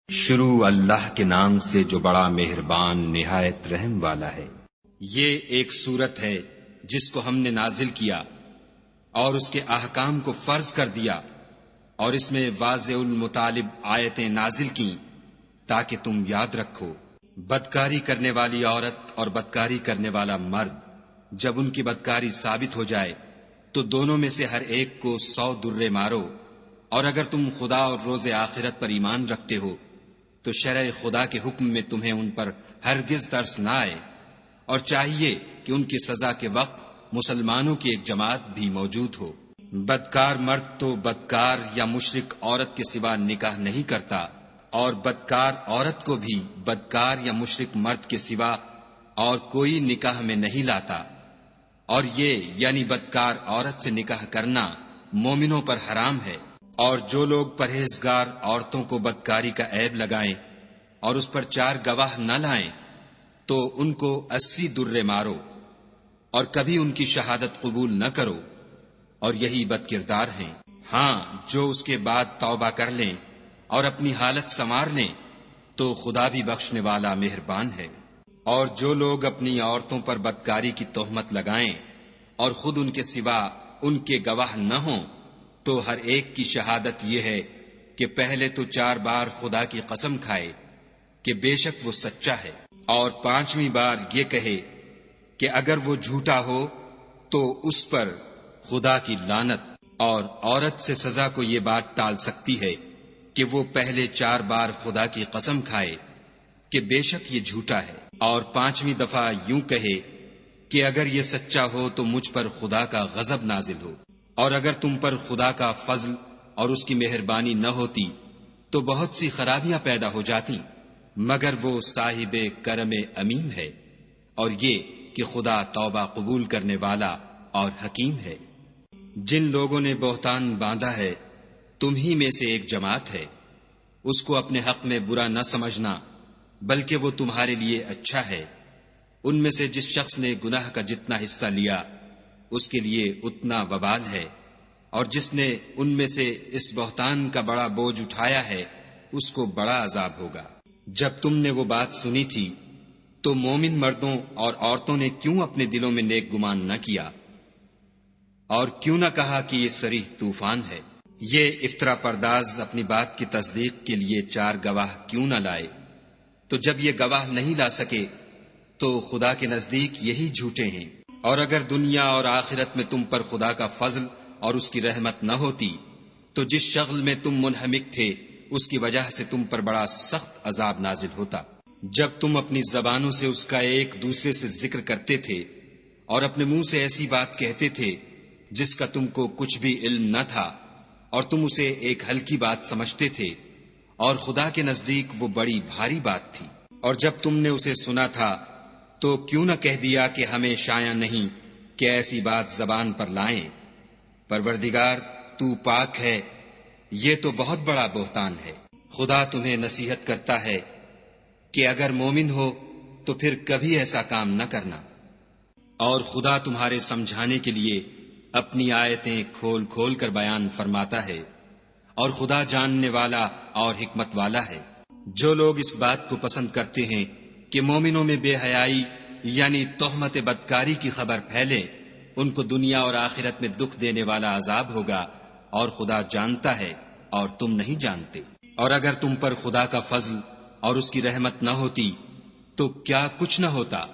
شروع اللہ کے نام سے جو بڑا مہربان نہایت رحم والا ہے۔ یہ ایک سورت ہے جس کو ہم نے نازل کیا اور اس کے احکام کو فرض کر دیا، اور اس میں واضح المطالب آیتیں نازل کیں تاکہ تم یاد رکھو۔ بدکاری کرنے والی عورت اور بدکاری کرنے والا مرد جب ان کی بدکاری ثابت ہو جائے تو دونوں میں سے ہر ایک کو 100 درے مارو، اور اگر تم خدا اور روز آخرت پر ایمان رکھتے ہو تو شرع خدا کے حکم میں تمہیں ان پر ہرگز ترس نہ آئے، اور چاہیے کہ ان کی سزا کے وقت مسلمانوں کی ایک جماعت بھی موجود ہو۔ بدکار مرد تو بدکار یا مشرک عورت کے سوا نکاح نہیں کرتا، اور بدکار عورت کو بھی بدکار یا مشرک مرد کے سوا اور کوئی نکاح میں نہیں لاتا، اور یہ یعنی بدکار عورت سے نکاح کرنا مومنوں پر حرام ہے۔ اور جو لوگ پرہیزگار عورتوں کو بدکاری کا عیب لگائیں اور اس پر 4 گواہ نہ لائیں تو ان کو 80 درے مارو، اور کبھی ان کی شہادت قبول نہ کرو، اور یہی بد کردار ہیں۔ ہاں، جو اس کے بعد توبہ کر لیں اور اپنی حالت سنوار لیں تو خدا بھی بخشنے والا مہربان ہے۔ اور جو لوگ اپنی عورتوں پر بدکاری کی تہمت لگائیں اور خود ان کے سوا ان کے گواہ نہ ہوں تو ہر ایک کی شہادت یہ ہے کہ پہلے تو 4 بار خدا کی قسم کھائے کہ بے شک وہ سچا ہے، اور 5ویں بار یہ کہے کہ اگر وہ جھوٹا ہو تو اس پر خدا کی لعنت۔ اور عورت سے سزا کو یہ بات ٹال سکتی ہے کہ وہ پہلے 4 بار خدا کی قسم کھائے کہ بے شک یہ جھوٹا ہے، اور 5ویں دفعہ یوں کہے کہ اگر یہ سچا ہو تو مجھ پر خدا کا غضب نازل ہو۔ اور اگر تم پر خدا کا فضل اور اس کی مہربانی نہ ہوتی تو بہت سی خرابیاں پیدا ہو جاتی، مگر وہ صاحب کرم امیم ہے، اور یہ کہ خدا توبہ قبول کرنے والا اور حکیم ہے۔ جن لوگوں نے بہتان باندھا ہے تم ہی میں سے ایک جماعت ہے، اس کو اپنے حق میں برا نہ سمجھنا بلکہ وہ تمہارے لیے اچھا ہے۔ ان میں سے جس شخص نے گناہ کا جتنا حصہ لیا اس کے لیے اتنا وبال ہے، اور جس نے ان میں سے اس بہتان کا بڑا بوجھ اٹھایا ہے اس کو بڑا عذاب ہوگا۔ جب تم نے وہ بات سنی تھی تو مومن مردوں اور عورتوں نے کیوں اپنے دلوں میں نیک گمان نہ کیا، اور کیوں نہ کہا کہ یہ صریح طوفان ہے؟ یہ افطرا پرداز اپنی بات کی تصدیق کے لیے 4 گواہ کیوں نہ لائے؟ تو جب یہ گواہ نہیں لا سکے تو خدا کے نزدیک یہی جھوٹے ہیں۔ اور اگر دنیا اور آخرت میں تم پر خدا کا فضل اور اس کی رحمت نہ ہوتی تو جس شغل میں تم منہمک تھے اس کی وجہ سے تم پر بڑا سخت عذاب نازل ہوتا۔ جب تم اپنی زبانوں سے اس کا ایک دوسرے سے ذکر کرتے تھے اور اپنے منہ سے ایسی بات کہتے تھے جس کا تم کو کچھ بھی علم نہ تھا، اور تم اسے ایک ہلکی بات سمجھتے تھے، اور خدا کے نزدیک وہ بڑی بھاری بات تھی۔ اور جب تم نے اسے سنا تھا تو کیوں نہ کہہ دیا کہ ہمیں شایع نہیں کہ ایسی بات زبان پر لائیں؟ پروردگار تو پاک ہے، یہ تو بہت بڑا بہتان ہے۔ خدا تمہیں نصیحت کرتا ہے کہ اگر مومن ہو تو پھر کبھی ایسا کام نہ کرنا، اور خدا تمہارے سمجھانے کے لیے اپنی آیتیں کھول کھول کر بیان فرماتا ہے، اور خدا جاننے والا اور حکمت والا ہے۔ جو لوگ اس بات کو پسند کرتے ہیں کہ مومنوں میں بے حیائی یعنی تہمت بدکاری کی خبر پھیلے، ان کو دنیا اور آخرت میں دکھ دینے والا عذاب ہوگا، اور خدا جانتا ہے اور تم نہیں جانتے۔ اور اگر تم پر خدا کا فضل اور اس کی رحمت نہ ہوتی تو کیا کچھ نہ ہوتا،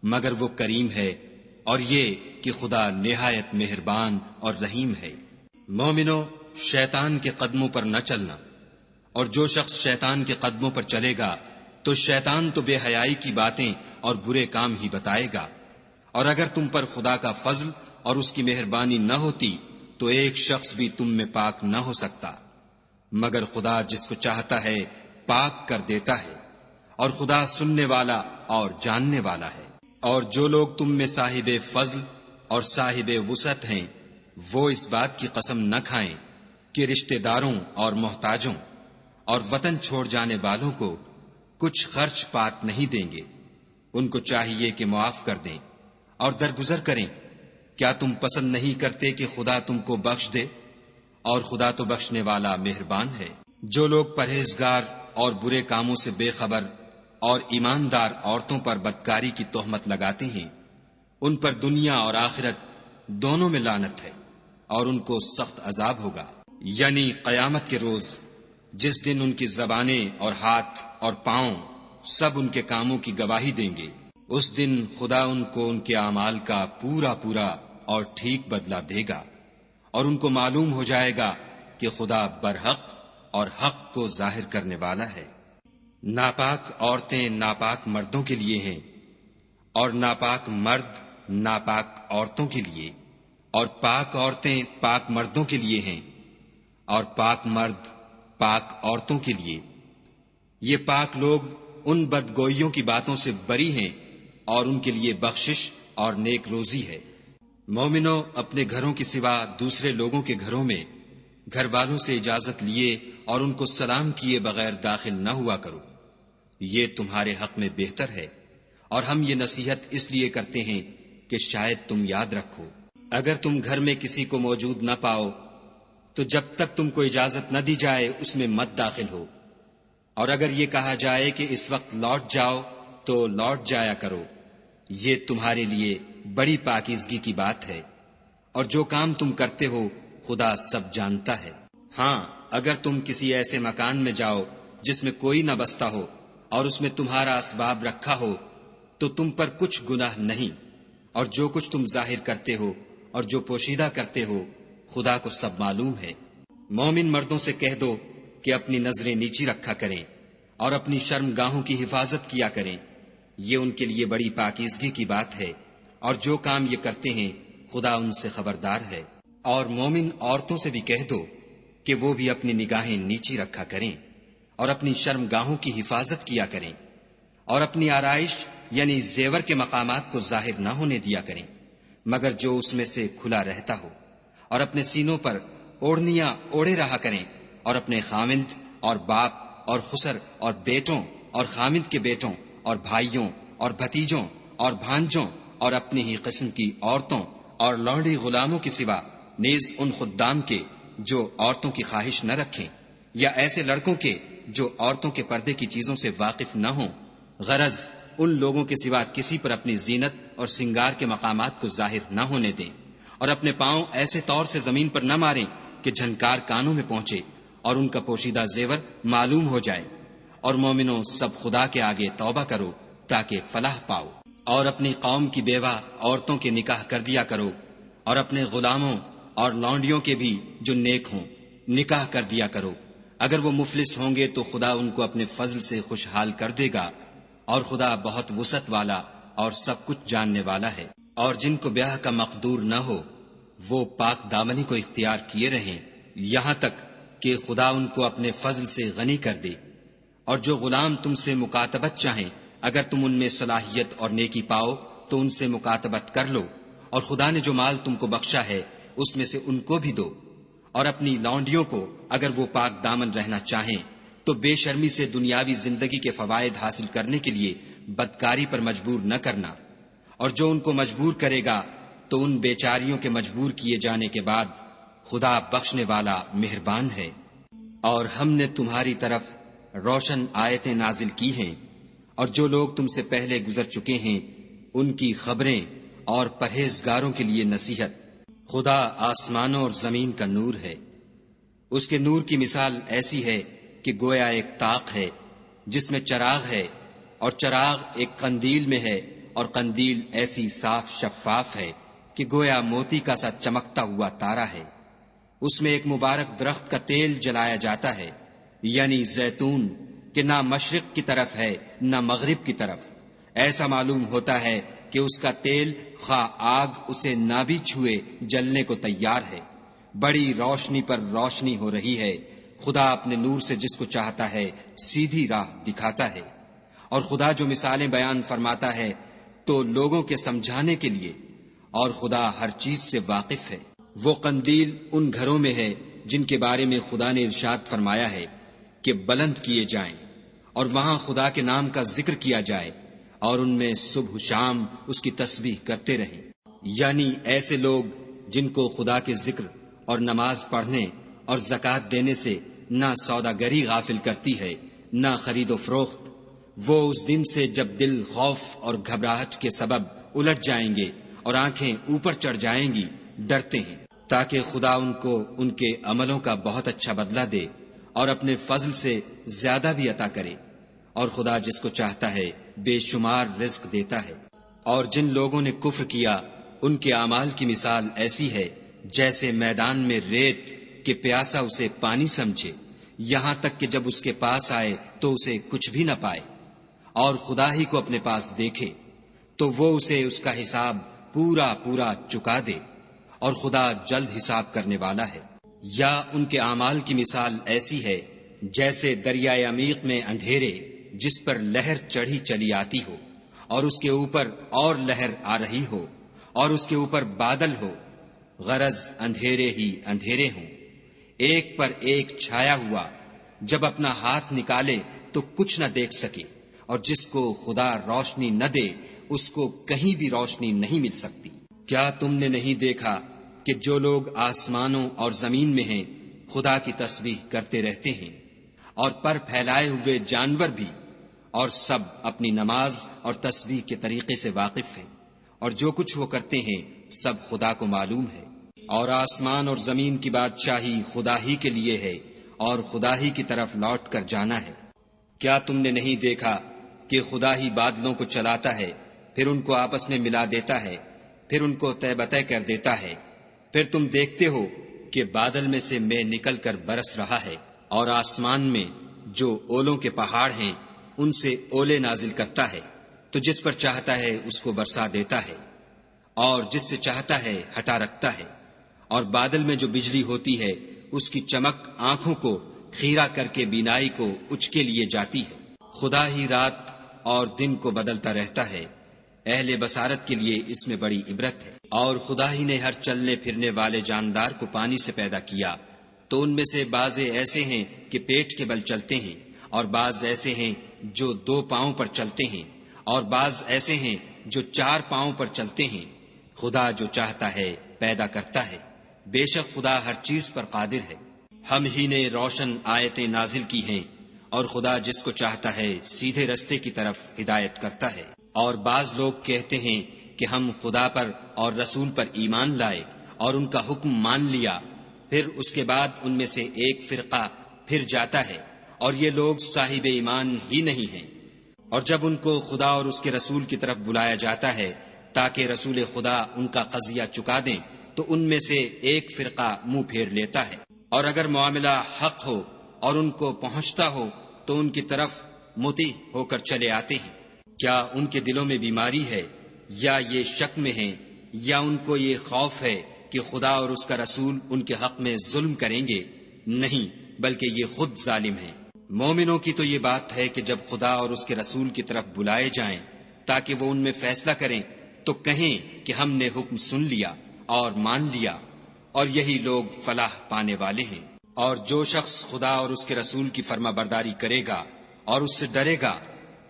مگر وہ کریم ہے، اور یہ کہ خدا نہایت مہربان اور رحیم ہے۔ مومنو، شیطان کے قدموں پر نہ چلنا، اور جو شخص شیطان کے قدموں پر چلے گا تو شیطان تو بے حیائی کی باتیں اور برے کام ہی بتائے گا۔ اور اگر تم پر خدا کا فضل اور اس کی مہربانی نہ ہوتی تو ایک شخص بھی تم میں پاک نہ ہو سکتا، مگر خدا جس کو چاہتا ہے پاک کر دیتا ہے، اور خدا سننے والا اور جاننے والا ہے۔ اور جو لوگ تم میں صاحب فضل اور صاحب وسعت ہیں وہ اس بات کی قسم نہ کھائیں کہ رشتہ داروں اور محتاجوں اور وطن چھوڑ جانے والوں کو کچھ خرچ پات نہیں دیں گے۔ ان کو چاہیے کہ معاف کر دیں اور درگزر کریں۔ کیا تم پسند نہیں کرتے کہ خدا تم کو بخش دے؟ اور خدا تو بخشنے والا مہربان ہے۔ جو لوگ پرہیزگار اور برے کاموں سے بے خبر اور ایماندار عورتوں پر بدکاری کی تہمت لگاتے ہیں، ان پر دنیا اور آخرت دونوں میں لعنت ہے اور ان کو سخت عذاب ہوگا، یعنی قیامت کے روز جس دن ان کی زبانیں اور ہاتھ اور پاؤں سب ان کے کاموں کی گواہی دیں گے۔ اس دن خدا ان کو ان کے اعمال کا پورا پورا اور ٹھیک بدلہ دے گا، اور ان کو معلوم ہو جائے گا کہ خدا برحق اور حق کو ظاہر کرنے والا ہے۔ ناپاک عورتیں ناپاک مردوں کے لیے ہیں، اور ناپاک مرد ناپاک عورتوں کے لیے، اور پاک عورتیں پاک مردوں کے لیے ہیں، اور پاک مرد پاک عورتوں کے لیے۔ یہ پاک لوگ ان بدگوئیوں کی باتوں سے بری ہیں، اور ان کے لیے بخشش اور نیک روزی ہے۔ مومنو، اپنے گھروں کے سوا دوسرے لوگوں کے گھروں میں گھر والوں سے اجازت لیے اور ان کو سلام کیے بغیر داخل نہ ہوا کرو، یہ تمہارے حق میں بہتر ہے، اور ہم یہ نصیحت اس لیے کرتے ہیں کہ شاید تم یاد رکھو۔ اگر تم گھر میں کسی کو موجود نہ پاؤ تو جب تک تم کو اجازت نہ دی جائے اس میں مت داخل ہو، اور اگر یہ کہا جائے کہ اس وقت لوٹ جاؤ تو لوٹ جایا کرو، یہ تمہارے لیے بڑی پاکیزگی کی بات ہے، اور جو کام تم کرتے ہو خدا سب جانتا ہے۔ ہاں، اگر تم کسی ایسے مکان میں جاؤ جس میں کوئی نہ بستا ہو اور اس میں تمہارا اسباب رکھا ہو تو تم پر کچھ گناہ نہیں، اور جو کچھ تم ظاہر کرتے ہو اور جو پوشیدہ کرتے ہو خدا کو سب معلوم ہے۔ مومن مردوں سے کہہ دو کہ اپنی نظریں نیچی رکھا کریں اور اپنی شرم گاہوں کی حفاظت کیا کریں، یہ ان کے لیے بڑی پاکیزگی کی بات ہے، اور جو کام یہ کرتے ہیں خدا ان سے خبردار ہے۔ اور مومن عورتوں سے بھی کہہ دو کہ وہ بھی اپنی نگاہیں نیچی رکھا کریں اور اپنی شرم گاہوں کی حفاظت کیا کریں، اور اپنی آرائش یعنی زیور کے مقامات کو ظاہر نہ ہونے دیا کریں مگر جو اس میں سے کھلا رہتا ہو، اور اپنے سینوں پر اوڑھنیاں اوڑھے رہا کریں، اور اپنے خامند اور باپ اور خسر اور بیٹوں اور خامند کے بیٹوں اور بھائیوں اور بھتیجوں اور بھانجوں اور اپنی ہی قسم کی عورتوں اور لونڈی غلاموں کے سوا نیز ان خدام کے جو عورتوں کی خواہش نہ رکھیں، یا ایسے لڑکوں کے جو عورتوں کے پردے کی چیزوں سے واقف نہ ہوں، غرض ان لوگوں کے سوا کسی پر اپنی زینت اور سنگار کے مقامات کو ظاہر نہ ہونے دیں، اور اپنے پاؤں ایسے طور سے زمین پر نہ ماریں کہ جھنکار کانوں میں پہنچے اور ان کا پوشیدہ زیور معلوم ہو جائے۔ اور مومنوں، سب خدا کے آگے توبہ کرو تاکہ فلاح پاؤ، اور اپنی قوم کی بیوہ عورتوں کے نکاح کر دیا کرو، اور اپنے غلاموں اور لونڈیوں کے بھی جو نیک ہوں نکاح کر دیا کرو۔ اگر وہ مفلس ہوں گے تو خدا ان کو اپنے فضل سے خوشحال کر دے گا، اور خدا بہت وسعت والا اور سب کچھ جاننے والا ہے۔ اور جن کو بیاہ کا مقدور نہ ہو وہ پاک دامنی کو اختیار کیے رہیں یہاں تک کہ خدا ان کو اپنے فضل سے غنی کر دے۔ اور جو غلام تم سے مکاتبت چاہیں، اگر تم ان میں صلاحیت اور نیکی پاؤ تو ان سے مکاتبت کر لو، اور خدا نے جو مال تم کو بخشا ہے اس میں سے ان کو بھی دو۔ اور اپنی لونڈیوں کو اگر وہ پاک دامن رہنا چاہیں تو بے شرمی سے دنیاوی زندگی کے فوائد حاصل کرنے کے لیے بدکاری پر مجبور نہ کرنا، اور جو ان کو مجبور کرے گا تو ان بیچاریوں کے مجبور کیے جانے کے بعد خدا بخشنے والا مہربان ہے۔ اور ہم نے تمہاری طرف روشن آیتیں نازل کی ہیں، اور جو لوگ تم سے پہلے گزر چکے ہیں ان کی خبریں اور پرہیزگاروں کے لیے نصیحت۔ خدا آسمانوں اور زمین کا نور ہے، اس کے نور کی مثال ایسی ہے کہ گویا ایک طاق ہے جس میں چراغ ہے، اور چراغ ایک قندیل میں ہے، اور قندیل ایسی صاف شفاف ہے کہ گویا موتی کا سا چمکتا ہوا تارا ہے۔ اس میں ایک مبارک درخت کا تیل جلایا جاتا ہے، یعنی زیتون، کہ نہ مشرق کی طرف ہے نہ مغرب کی طرف۔ ایسا معلوم ہوتا ہے کہ اس کا تیل خواہ آگ اسے نہ بھی چھوئے جلنے کو تیار ہے۔ بڑی روشنی پر روشنی ہو رہی ہے، خدا اپنے نور سے جس کو چاہتا ہے سیدھی راہ دکھاتا ہے۔ اور خدا جو مثالیں بیان فرماتا ہے تو لوگوں کے سمجھانے کے لیے، اور خدا ہر چیز سے واقف ہے۔ وہ قندیل ان گھروں میں ہے جن کے بارے میں خدا نے ارشاد فرمایا ہے کہ بلند کیے جائیں اور وہاں خدا کے نام کا ذکر کیا جائے، اور ان میں صبح شام اس کی تسبیح کرتے رہیں، یعنی ایسے لوگ جن کو خدا کے ذکر اور نماز پڑھنے اور زکوٰۃ دینے سے نہ سوداگری غافل کرتی ہے نہ خرید و فروخت۔ وہ اس دن سے جب دل خوف اور گھبراہٹ کے سبب الٹ جائیں گے اور آنکھیں اوپر چڑھ جائیں گی، ڈرتے ہیں، تاکہ خدا ان کو ان کے عملوں کا بہت اچھا بدلہ دے اور اپنے فضل سے زیادہ بھی عطا کرے۔ اور خدا جس کو چاہتا ہے بے شمار رزق دیتا ہے۔ اور جن لوگوں نے کفر کیا ان کے اعمال کی مثال ایسی ہے جیسے میدان میں ریت کہ پیاسا اسے پانی سمجھے، یہاں تک کہ جب اس کے پاس آئے تو اسے کچھ بھی نہ پائے، اور خدا ہی کو اپنے پاس دیکھے تو وہ اسے اس کا حساب پورا پورا چکا دے، اور خدا جلد حساب کرنے والا ہے۔ یا ان کے اعمال کی مثال ایسی ہے جیسے دریائے عمیق میں اندھیرے جس پر لہر چڑھی چلی آتی ہو، اور اس کے اوپر اور لہر آ رہی ہو، اور اس کے اوپر بادل ہو، غرض اندھیرے ہی اندھیرے ہوں، ایک پر ایک چھایا ہوا، جب اپنا ہاتھ نکالے تو کچھ نہ دیکھ سکے، اور جس کو خدا روشنی نہ دے اس کو کہیں بھی روشنی نہیں مل سکتی۔ کیا تم نے نہیں دیکھا کہ جو لوگ آسمانوں اور زمین میں ہیں خدا کی تسبیح کرتے رہتے ہیں، اور پر پھیلائے ہوئے جانور بھی، اور سب اپنی نماز اور تسبیح کے طریقے سے واقف ہیں، اور جو کچھ وہ کرتے ہیں سب خدا کو معلوم ہے۔ اور آسمان اور زمین کی بادشاہی خدا ہی کے لیے ہے، اور خدا ہی کی طرف لوٹ کر جانا ہے۔ کیا تم نے نہیں دیکھا کہ خدا ہی بادلوں کو چلاتا ہے، پھر ان کو آپس میں ملا دیتا ہے، پھر ان کو تہ بتہ کر دیتا ہے، پھر تم دیکھتے ہو کہ بادل میں سے مے نکل کر برس رہا ہے، اور آسمان میں جو اولوں کے پہاڑ ہیں ان سے اولے نازل کرتا ہے، تو جس پر چاہتا ہے اس کو برسا دیتا ہے، اور جس سے چاہتا ہے ہٹا رکھتا ہے۔ اور بادل میں جو بجلی ہوتی ہے اس کی چمک آنکھوں کو خیرہ کر کے بینائی کو اچکے لیے جاتی ہے۔ خدا ہی رات اور دن کو بدلتا رہتا ہے، اہل بصارت کے لیے اس میں بڑی عبرت ہے۔ اور خدا ہی نے ہر چلنے پھرنے والے جاندار کو پانی سے پیدا کیا، تو ان میں سے بعض ایسے ہیں کہ پیٹ کے بل چلتے ہیں، اور بعض ایسے ہیں جو 2 پاؤں پر چلتے ہیں، اور بعض ایسے ہیں جو 4 پاؤں پر چلتے ہیں۔ خدا جو چاہتا ہے پیدا کرتا ہے، بے شک خدا ہر چیز پر قادر ہے۔ ہم ہی نے روشن آیتیں نازل کی ہیں، اور خدا جس کو چاہتا ہے سیدھے رستے کی طرف ہدایت کرتا ہے۔ اور بعض لوگ کہتے ہیں کہ ہم خدا پر اور رسول پر ایمان لائے اور ان کا حکم مان لیا، پھر اس کے بعد ان میں سے ایک فرقہ پھر جاتا ہے، اور یہ لوگ صاحب ایمان ہی نہیں ہیں۔ اور جب ان کو خدا اور اس کے رسول کی طرف بلایا جاتا ہے تاکہ رسول خدا ان کا قضیہ چکا دیں، تو ان میں سے ایک فرقہ منہ پھیر لیتا ہے، اور اگر معاملہ حق ہو اور ان کو پہنچتا ہو تو ان کی طرف مطیع ہو کر چلے آتے ہیں۔ کیا ان کے دلوں میں بیماری ہے، یا یہ شک میں ہیں، یا ان کو یہ خوف ہے کہ خدا اور اس کا رسول ان کے حق میں ظلم کریں گے؟ نہیں، بلکہ یہ خود ظالم ہیں۔ مومنوں کی تو یہ بات ہے کہ جب خدا اور اس کے رسول کی طرف بلائے جائیں تاکہ وہ ان میں فیصلہ کریں تو کہیں کہ ہم نے حکم سن لیا اور مان لیا، اور یہی لوگ فلاح پانے والے ہیں۔ اور جو شخص خدا اور اس کے رسول کی فرما برداری کرے گا اور اس سے ڈرے گا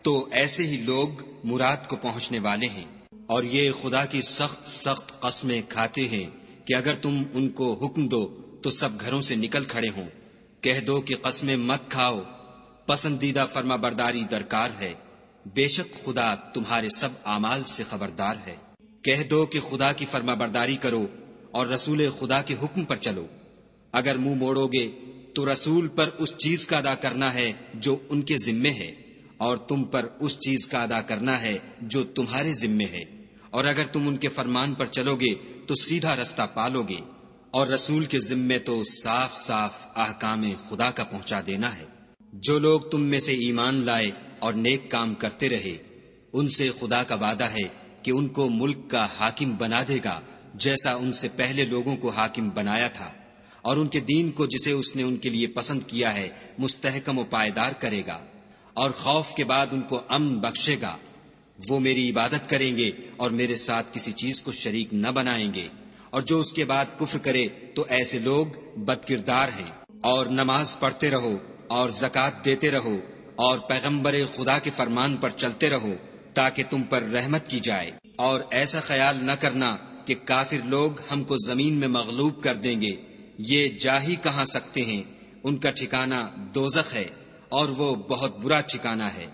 تو ایسے ہی لوگ مراد کو پہنچنے والے ہیں۔ اور یہ خدا کی سخت سخت قسمیں کھاتے ہیں کہ اگر تم ان کو حکم دو تو سب گھروں سے نکل کھڑے ہوں۔ کہہ دو کہ قسمیں مت کھاؤ، پسندیدہ فرما برداری درکار ہے، بے شک خدا تمہارے سب اعمال سے خبردار ہے۔ کہہ دو کہ خدا کی فرما برداری کرو اور رسول خدا کے حکم پر چلو۔ اگر منہ موڑو گے تو رسول پر اس چیز کا ادا کرنا ہے جو ان کے ذمے ہے، اور تم پر اس چیز کا ادا کرنا ہے جو تمہارے ذمے ہے، اور اگر تم ان کے فرمان پر چلو گے تو سیدھا رستہ پالو گے۔ اور رسول کے ذمے تو صاف صاف احکام خدا کا پہنچا دینا ہے۔ جو لوگ تم میں سے ایمان لائے اور نیک کام کرتے رہے، ان سے خدا کا وعدہ ہے کہ ان کو ملک کا حاکم بنا دے گا جیسا ان سے پہلے لوگوں کو حاکم بنایا تھا، اور ان کے دین کو جسے اس نے ان کے لیے پسند کیا ہے مستحکم و پائیدار کرے گا، اور خوف کے بعد ان کو امن بخشے گا۔ وہ میری عبادت کریں گے اور میرے ساتھ کسی چیز کو شریک نہ بنائیں گے، اور جو اس کے بعد کفر کرے تو ایسے لوگ بدکردار ہیں۔ اور نماز پڑھتے رہو اور زکوٰۃ دیتے رہو اور پیغمبر خدا کے فرمان پر چلتے رہو تاکہ تم پر رحمت کی جائے، اور ایسا خیال نہ کرنا کہ کافر لوگ ہم کو زمین میں مغلوب کر دیں گے، یہ جا ہی کہاں سکتے ہیں، ان کا ٹھکانہ دوزخ ہے، اور وہ بہت برا ٹھکانہ ہے۔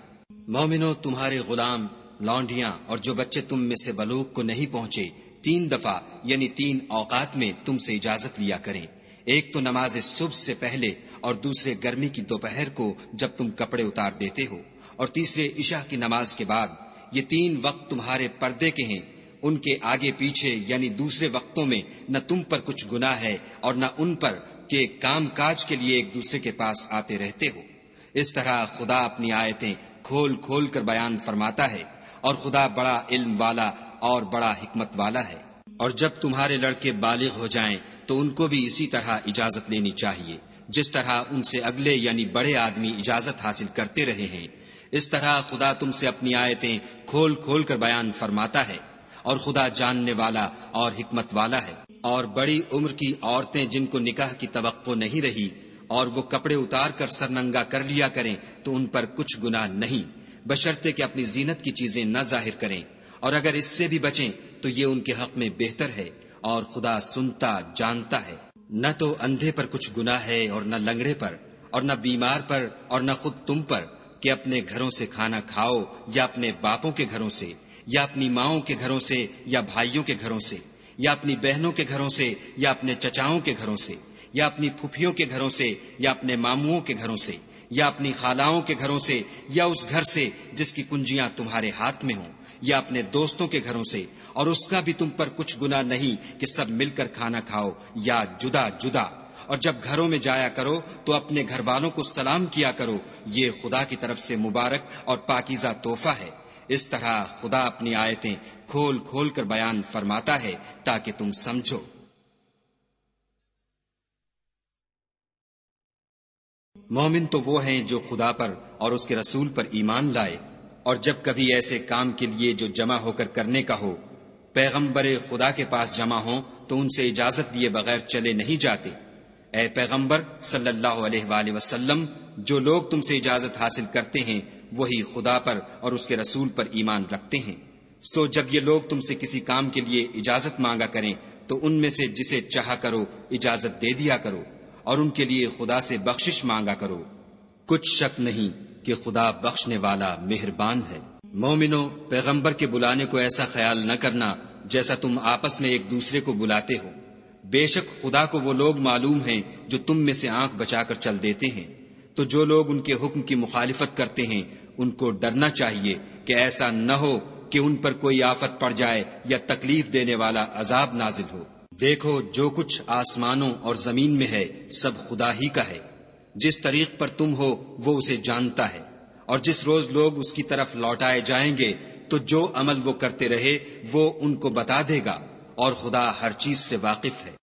مومنو، تمہارے غلام، لونڈیاں اور جو بچے تم میں سے بلوغ کو نہیں پہنچے 3 دفعہ یعنی 3 اوقات میں تم سے اجازت لیا کریں، ایک تو نماز صبح سے پہلے اور دوسرے گرمی کی دوپہر کو جب تم کپڑے اتار دیتے ہو، اور تیسرے عشاء کی نماز کے بعد۔ یہ 3 وقت تمہارے پردے کے ہیں، ان کے آگے پیچھے یعنی دوسرے وقتوں میں نہ تم پر کچھ گناہ ہے اور نہ ان پر کہ کام کاج کے لیے ایک دوسرے کے پاس آتے رہتے ہو۔ اس طرح خدا اپنی آیتیں کھول کھول کر بیان فرماتا ہے، اور خدا بڑا علم والا اور بڑا حکمت والا ہے۔ اور جب تمہارے لڑکے بالغ ہو جائیں تو ان کو بھی اسی طرح اجازت لینی چاہیے جس طرح ان سے اگلے یعنی بڑے آدمی اجازت حاصل کرتے رہے ہیں۔ اس طرح خدا تم سے اپنی آیتیں کھول کھول کر بیان فرماتا ہے، اور خدا جاننے والا اور حکمت والا ہے۔ اور بڑی عمر کی عورتیں جن کو نکاح کی توقع نہیں رہی اور وہ کپڑے اتار کر سرننگا کر لیا کریں تو ان پر کچھ گناہ نہیں، بشرطے کہ اپنی زینت کی چیزیں نہ ظاہر کریں، اور اگر اس سے بھی بچیں تو یہ ان کے حق میں بہتر ہے، اور خدا سنتا جانتا ہے۔ نہ تو اندھے پر کچھ گناہ ہے اور نہ لنگڑے پر اور نہ بیمار پر اور نہ خود تم پر کہ اپنے گھروں سے کھانا کھاؤ یا اپنے باپوں کے گھروں سے یا اپنی ماؤں کے گھروں سے یا بھائیوں کے گھروں سے یا اپنی بہنوں کے گھروں سے یا اپنے چچاؤں کے گھروں سے یا اپنی پھوپھیوں کے گھروں سے یا اپنے ماموں کے گھروں سے یا اپنی خالاؤں کے گھروں سے یا اس گھر سے جس کی کنجیاں تمہارے ہاتھ میں ہوں یا اپنے دوستوں کے گھروں سے، اور اس کا بھی تم پر کچھ گناہ نہیں کہ سب مل کر کھانا کھاؤ یا جدا جدا۔ اور جب گھروں میں جایا کرو تو اپنے گھر والوں کو سلام کیا کرو، یہ خدا کی طرف سے مبارک اور پاکیزہ تحفہ ہے۔ اس طرح خدا اپنی آیتیں کھول کھول کر بیان فرماتا ہے تاکہ تم سمجھو۔ مومن تو وہ ہیں جو خدا پر اور اس کے رسول پر ایمان لائے، اور جب کبھی ایسے کام کے لیے جو جمع ہو کر کرنے کا ہو پیغمبر خدا کے پاس جمع ہوں تو ان سے اجازت لیے بغیر چلے نہیں جاتے۔ اے پیغمبر صلی اللہ علیہ وآلہ وسلم، جو لوگ تم سے اجازت حاصل کرتے ہیں وہی خدا پر اور اس کے رسول پر ایمان رکھتے ہیں۔ سو جب یہ لوگ تم سے کسی کام کے لیے اجازت مانگا کریں تو ان میں سے جسے چاہا کرو اجازت دے دیا کرو، اور ان کے لیے خدا سے بخشش مانگا کرو، کچھ شک نہیں کہ خدا بخشنے والا مہربان ہے۔ مومنو، پیغمبر کے بلانے کو ایسا خیال نہ کرنا جیسا تم آپس میں ایک دوسرے کو بلاتے ہو، بے شک خدا کو وہ لوگ معلوم ہیں جو تم میں سے آنکھ بچا کر چل دیتے ہیں۔ تو جو لوگ ان کے حکم کی مخالفت کرتے ہیں ان کو ڈرنا چاہیے کہ ایسا نہ ہو کہ ان پر کوئی آفت پڑ جائے یا تکلیف دینے والا عذاب نازل ہو۔ دیکھو، جو کچھ آسمانوں اور زمین میں ہے سب خدا ہی کا ہے، جس طریق پر تم ہو وہ اسے جانتا ہے، اور جس روز لوگ اس کی طرف لوٹائے جائیں گے تو جو عمل وہ کرتے رہے وہ ان کو بتا دے گا، اور خدا ہر چیز سے واقف ہے۔